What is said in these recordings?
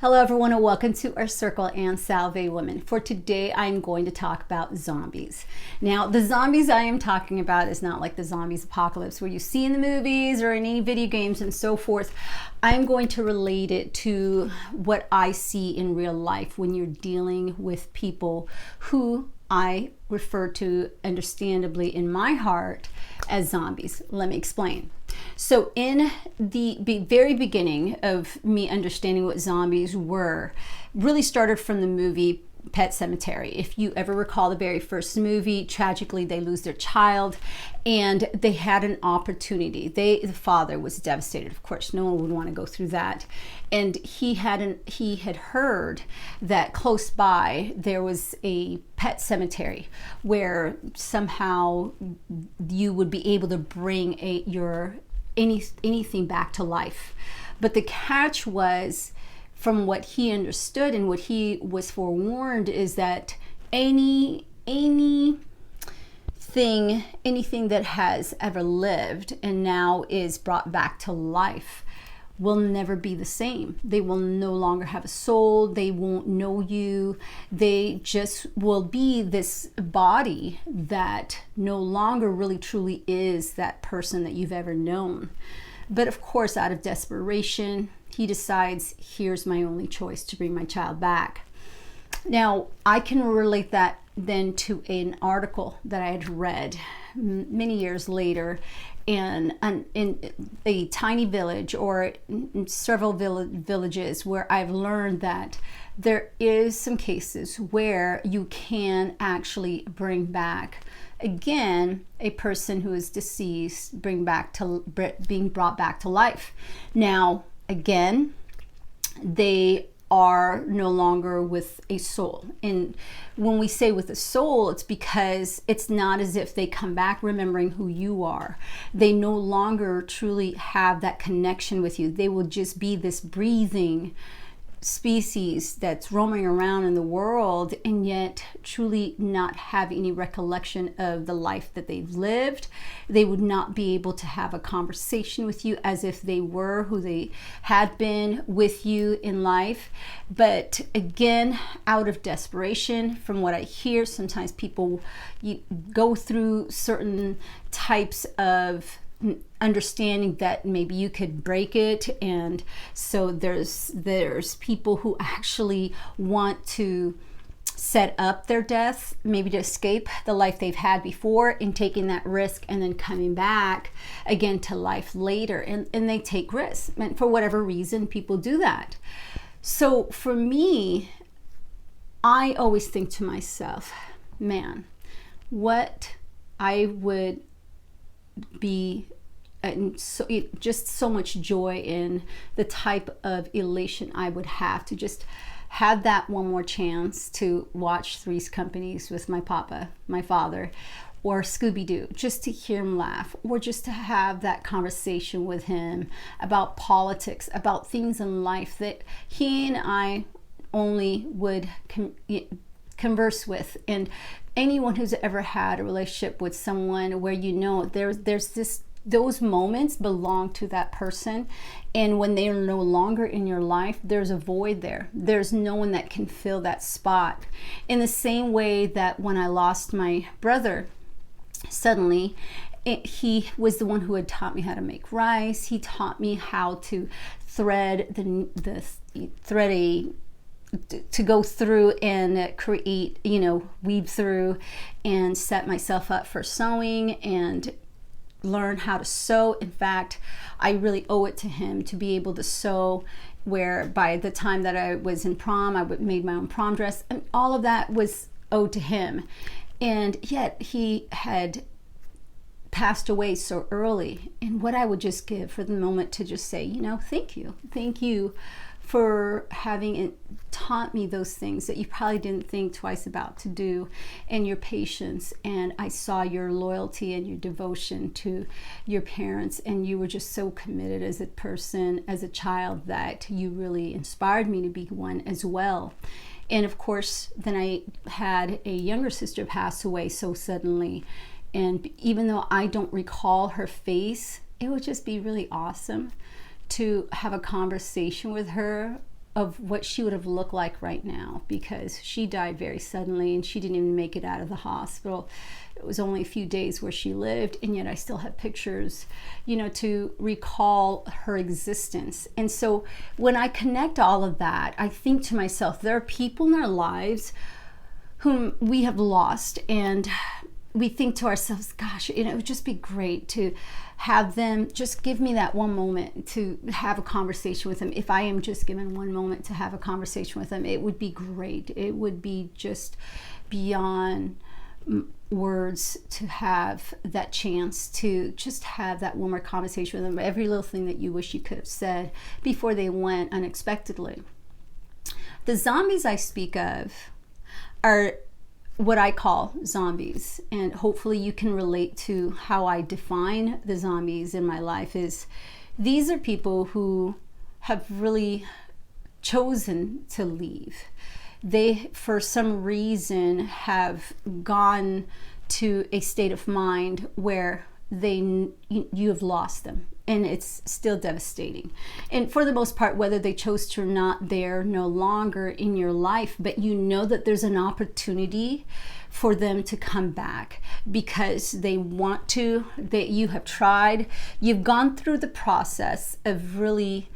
Hello everyone, and welcome to our Circle and Salve Women. For today, I'm going to talk about zombies. Now, the zombies I am talking about is not like the zombies apocalypse where you see in the movies or in any video games and so forth. I'm going to relate it to what I see in real life when you're dealing with people who I refer to, understandably in my heart, as zombies. Let me explain. So in the very beginning of me understanding what zombies were, really started from the movie Pet Sematary. If you ever recall the very first movie, tragically they lose their child and they had an opportunity. The father was devastated. Of course, no one would want to go through that. And he had heard that close by there was a pet cemetery where somehow you would be able to bring anything back to life. But the catch was, from what he understood and what he was forewarned, is that anything that has ever lived and now is brought back to life will never be the same. They will no longer have a soul. They won't know you. They just will be this body that no longer really truly is that person that you've ever known. But of course, out of desperation, he decides, here's my only choice to bring my child back. Now, I can relate that then to an article that I had read many years later in a tiny village, or in several villages, where I've learned that there is some cases where you can actually bring back, again, a person who is deceased, being brought back to life. Now, again, they are no longer with a soul. And when we say with a soul, it's because it's not as if they come back remembering who you are. They no longer truly have that connection with you. They will just be this breathing species that's roaming around in the world, and yet truly not have any recollection of the life that they've lived. They would not be able to have a conversation with you as if they were who they had been with you in life. But again, out of desperation, from what I hear, sometimes people go through certain types of understanding that maybe you could break it, and so there's people who actually want to set up their death, maybe to escape the life they've had before, and taking that risk and then coming back again to life later, and they take risks, and for whatever reason people do that. So for me, I always think to myself, man, what I would be, and just so much joy in the type of elation I would have to just have that one more chance to watch Three's Companies with my father, or Scooby-Doo, just to hear him laugh, or just to have that conversation with him about politics, about things in life that he and I only would converse with. And anyone who's ever had a relationship with someone where there's those moments belong to that person, and when they are no longer in your life, there's a void there. There's no one that can fill that spot. In the same way that when I lost my brother, suddenly he was the one who had taught me how to make rice. He taught me how to to go through and create, weave through and set myself up for sewing and learn how to sew. In fact, I really owe it to him to be able to sew, where by the time that I was in prom, I made my own prom dress, and all of that was owed to him. And yet he had passed away so early. And what I would just give for the moment to just say, thank you for having taught me those things that you probably didn't think twice about to do, and your patience. And I saw your loyalty and your devotion to your parents, and you were just so committed as a person, as a child, that you really inspired me to be one as well. And of course, then I had a younger sister pass away so suddenly. And even though I don't recall her face, it would just be really awesome to have a conversation with her of what she would have looked like right now, because she died very suddenly and she didn't even make it out of the hospital. It was only a few days where she lived, and yet I still have pictures, to recall her existence. And so when I connect all of that, I think to myself, there are people in our lives whom we have lost, and we think to ourselves, gosh, it would just be great to have them just give me that one moment to have a conversation with them. If I am just given one moment to have a conversation with them, it would be great. It would be just beyond words to have that chance to just have that one more conversation with them. Every little thing that you wish you could have said before they went unexpectedly. The zombies I speak of are what I call zombies, and hopefully you can relate to how I define the zombies in my life. Is these are people who have really chosen to leave. They, for some reason, have gone to a state of mind where you have lost them, and it's still devastating. And for the most part, whether they chose to or not, they're no longer in your life, but you know that there's an opportunity for them to come back because they want to, that you have tried, you've gone through the process of really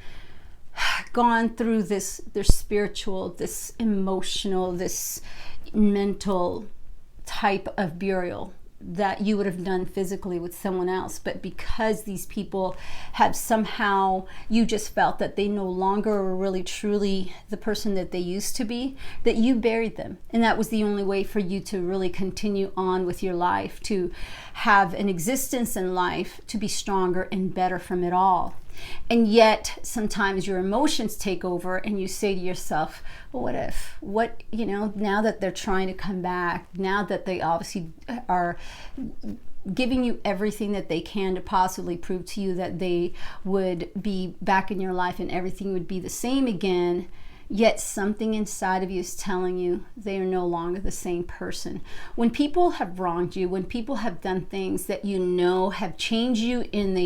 gone through this spiritual, this emotional, this mental type of burial that you would have done physically with someone else. But because these people have somehow, you just felt that they no longer were really truly the person that they used to be, that you buried them. And that was the only way for you to really continue on with your life, to have an existence in life, to be stronger and better from it all. And yet sometimes your emotions take over and you say to yourself, well, now that they're trying to come back, now that they obviously are giving you everything that they can to possibly prove to you that they would be back in your life and everything would be the same again, yet something inside of you is telling you they are no longer the same person. When people have wronged you, when people have done things that have changed you in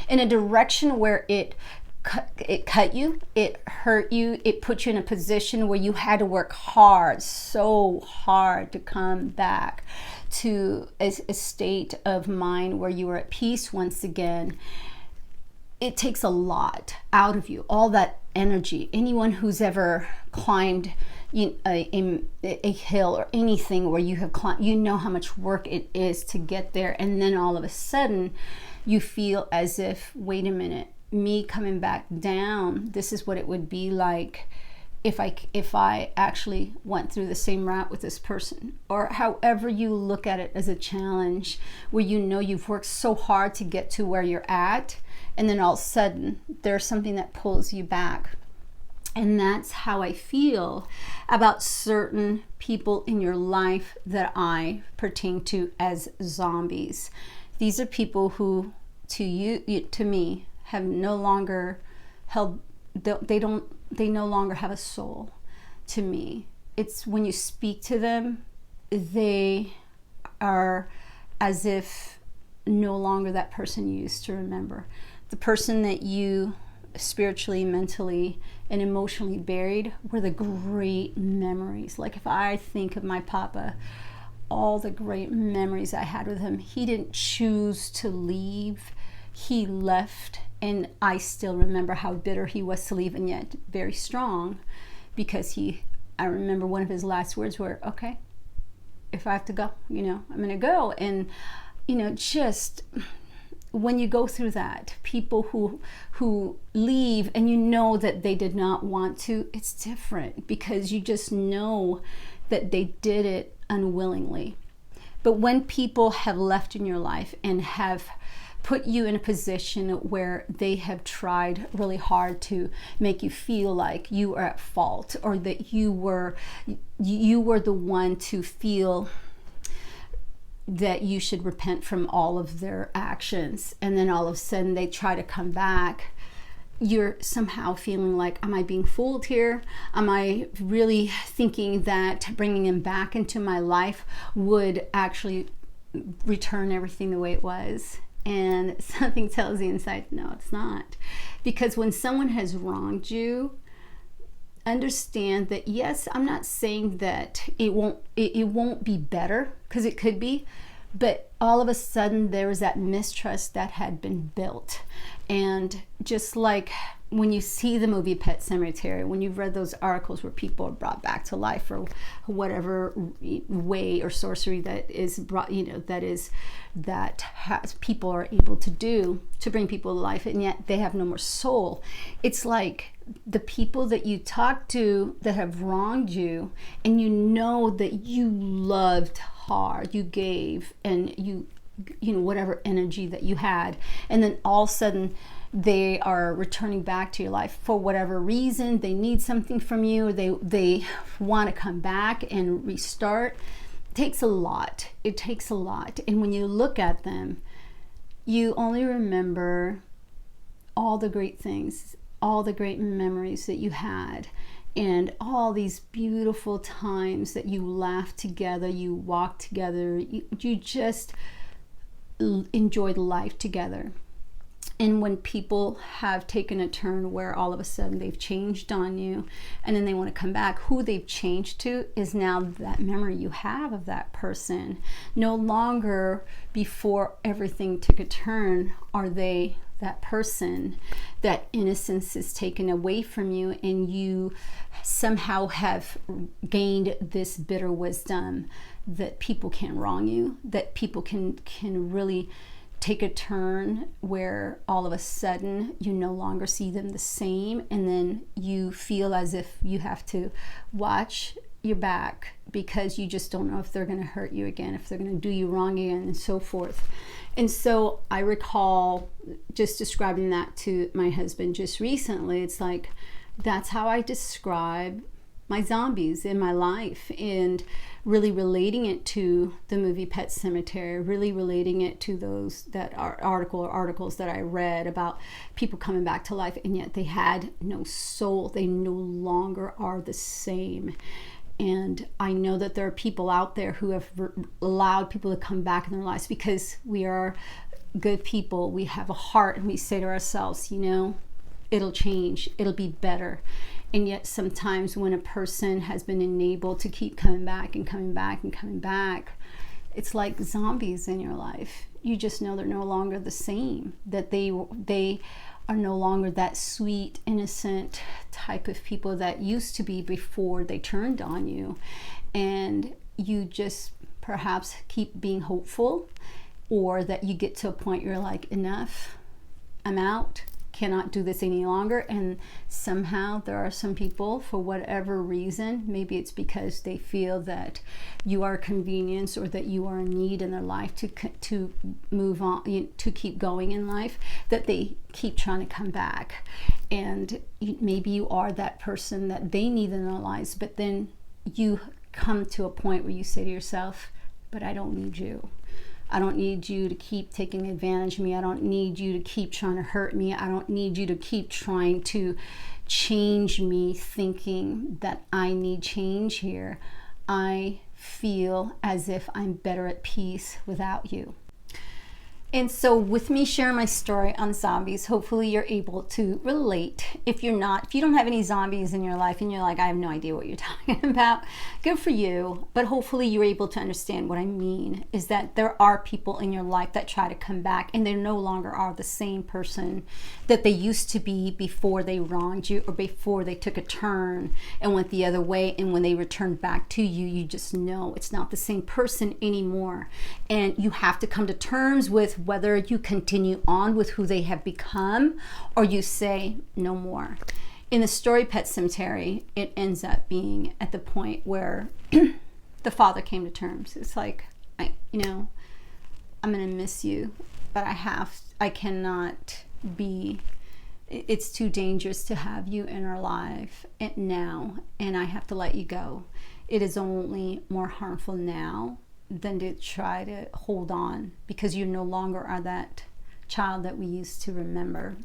a direction where it cut you, it hurt you, it put you in a position where you had to work hard, so hard to come back to a state of mind where you were at peace once again. It takes a lot out of you, all that energy. Anyone who's ever climbed a hill or anything where you have climbed, you know how much work it is to get there. And then all of a sudden you feel as if, wait a minute, me coming back down, this is what it would be like if I actually went through the same route with this person. Or however you look at it as a challenge, where you've worked so hard to get to where you're at, and then all of a sudden there's something that pulls you back. And that's how I feel about certain people in your life that I pertain to as zombies. These are people who to me have no longer held, they no longer have a soul to me. It's when you speak to them, they are as if no longer that person you used to remember. The person that you spiritually, mentally, and emotionally buried were the great memories. Like if I think of my papa, all the great memories I had with him, he didn't choose to leave. He left, and I still remember how bitter he was to leave, and yet very strong, because I remember one of his last words were, okay, if I have to go, I'm going to go. And, just when you go through that, people who leave and you know that they did not want to, it's different because you just know that they did it unwillingly. But when people have left in your life and have put you in a position where they have tried really hard to make you feel like you are at fault, or that you were the one to feel that you should repent from all of their actions, and then all of a sudden they try to come back, you're somehow feeling like, am I being fooled here? Am I really thinking that bringing him back into my life would actually return everything the way it was? and something tells you inside, no, it's not. Because when someone has wronged you, understand that, yes, I'm not saying that it won't be better, because it could be, but all of a sudden there was that mistrust that had been built. And just like when you see the movie Pet Sematary, when you've read those articles where people are brought back to life or whatever way or sorcery that is brought, that has people are able to do to bring people to life, and yet they have no more soul. It's like the people that you talk to that have wronged you, and you know that you loved hard, you gave, and you whatever energy that you had, and then all of a sudden they are returning back to your life for whatever reason. They need something from you, they want to come back and restart. It takes a lot. And when you look at them, you only remember all the great things, all the great memories that you had, and all these beautiful times that you laughed together, you walked together, you just enjoyed life together. And when people have taken a turn where all of a sudden they've changed on you, and then they want to come back, who they've changed to is now that memory you have of that person. No longer, before everything took a turn, are they that person. That innocence is taken away from you, and you somehow have gained this bitter wisdom that people can't wrong you, that people can really take a turn where all of a sudden you no longer see them the same, and then you feel as if you have to watch your back because you just don't know if they're going to hurt you again, if they're going to do you wrong again, and so forth. And so I recall just describing that to my husband just recently. It's like, that's how I describe my zombies in my life, and really relating it to the movie Pet Sematary, really relating it to those articles that I read about people coming back to life, and yet they had no soul. They no longer are the same. And I know that there are people out there who have allowed people to come back in their lives because we are good people. We have a heart, and we say to ourselves, it'll change, it'll be better. And yet sometimes when a person has been enabled to keep coming back and coming back and coming back, it's like zombies in your life. You just know they're no longer the same, that they are no longer that sweet, innocent type of people that used to be before they turned on you. And you just perhaps keep being hopeful, or that you get to a point you're like, enough, I'm out, cannot do this any longer. And somehow there are some people, for whatever reason, maybe it's because they feel that you are a convenience, or that you are a need in their life to move on, to keep going in life, that they keep trying to come back. And maybe you are that person that they need in their lives, but then you come to a point where you say to yourself, but I don't need you. I don't need you to keep taking advantage of me. I don't need you to keep trying to hurt me. I don't need you to keep trying to change me, thinking that I need change here. I feel as if I'm better at peace without you. And so with me sharing my story on zombies, hopefully you're able to relate. If you don't have any zombies in your life and you're like, I have no idea what you're talking about, good for you. But hopefully you're able to understand what I mean, is that there are people in your life that try to come back, and they no longer are the same person that they used to be before they wronged you, or before they took a turn and went the other way. And when they return back to you, you just know it's not the same person anymore. And you have to come to terms with whether you continue on with who they have become, or you say no more. In the story Pet Sematary, it ends up being at the point where the father came to terms. It's like, I'm gonna miss you, but I cannot be, it's too dangerous to have you in our life now, and I have to let you go. It is only more harmful now than to try to hold on, because you no longer are that child that we used to remember.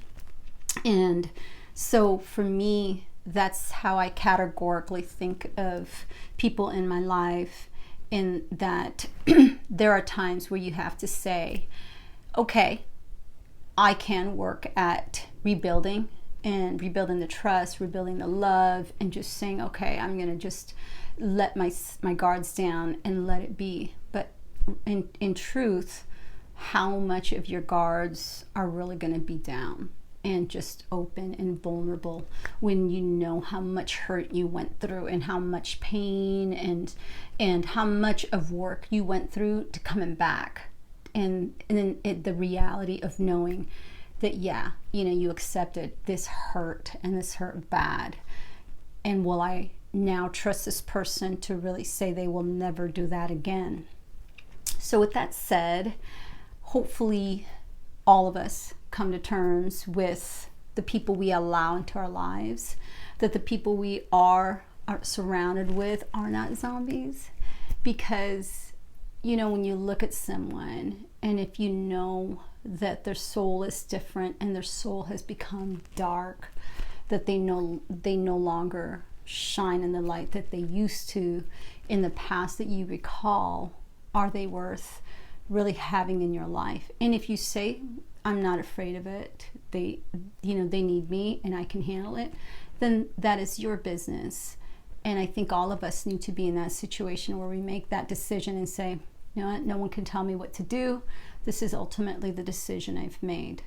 And so for me, that's how I categorically think of people in my life, in that there are times where you have to say, okay, I can work at rebuilding and rebuilding the trust, rebuilding the love, and just saying, okay, I'm going to just let my guards down and let it be. But in truth, how much of your guards are really going to be down and just open and vulnerable when you know how much hurt you went through and how much pain and how much of work you went through to coming back, and then the reality of knowing that, yeah, you know, you accepted this hurt and this hurt bad, and will I now trust this person to really say they will never do that again? So with that said, hopefully all of us come to terms with the people we allow into our lives, that the people we are surrounded with are not zombies. Because, you know, when you look at someone and if you know that their soul is different and their soul has become dark, that they no longer shine in the light that they used to in the past that you recall, are they worth really having in your life? And if you say, I'm not afraid of it, they need me and I can handle it, then that is your business. And I think all of us need to be in that situation where we make that decision and say, you know what, no one can tell me what to do. This is ultimately the decision I've made.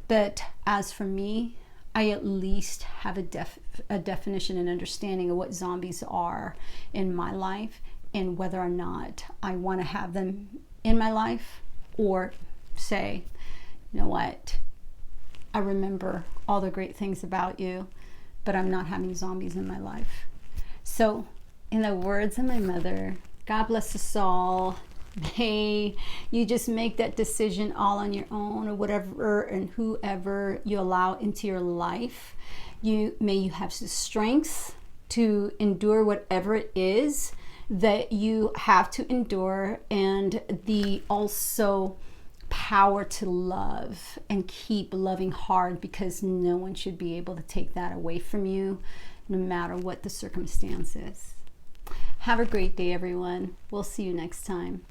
But as for me, I at least have a definition and understanding of what zombies are in my life, and whether or not I want to have them in my life, or say, you know what, I remember all the great things about you, but I'm not having zombies in my life. So in the words of my mother, God bless us all. May you just make that decision all on your own, or whatever and whoever you allow into your life. May you have the strength to endure whatever it is that you have to endure, and the also power to love and keep loving hard, because no one should be able to take that away from you, no matter what the circumstances. Have a great day, everyone. We'll see you next time.